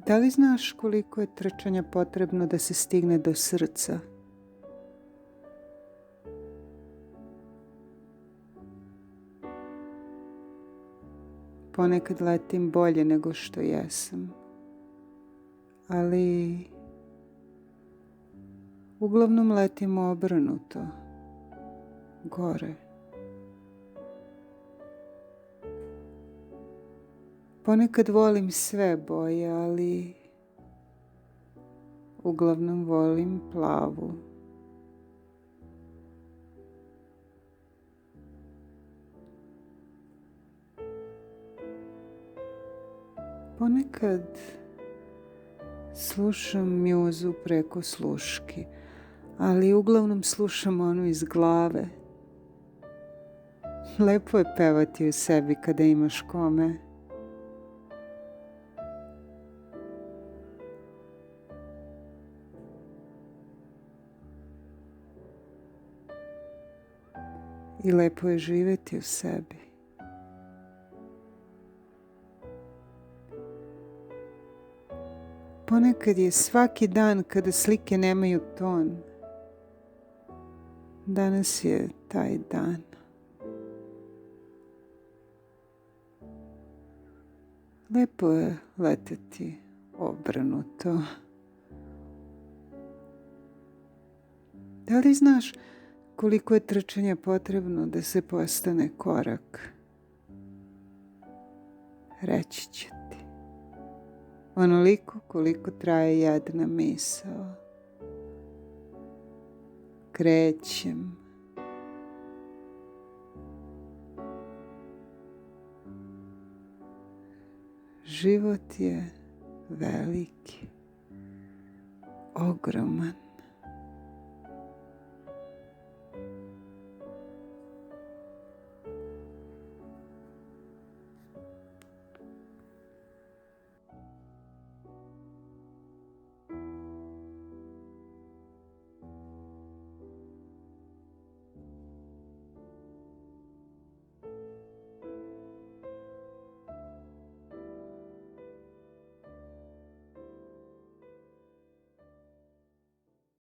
Da li znaš koliko je trčanja potrebno da se stigne do srca? Ponekad letim bolje nego što jesam, ali uglavnom letim obrnuto, gore. Ponekad volim sve boje, ali uglavnom volim plavu. Ponekad slušam mjuzu preko sluški, ali uglavnom slušam onu iz glave. Lepo je pevati u sebi kada imaš kome. I lepo je živjeti u sebi. Ponekad je svaki dan kada slike nemaju ton. Danas je taj dan. Lepo je leteti obrnuto. Da li znaš koliko je trčanja potrebno da se postane korak? Reći ću ti. Onoliko koliko traje jedna misao. Krećem. Život je veliki, ogroman.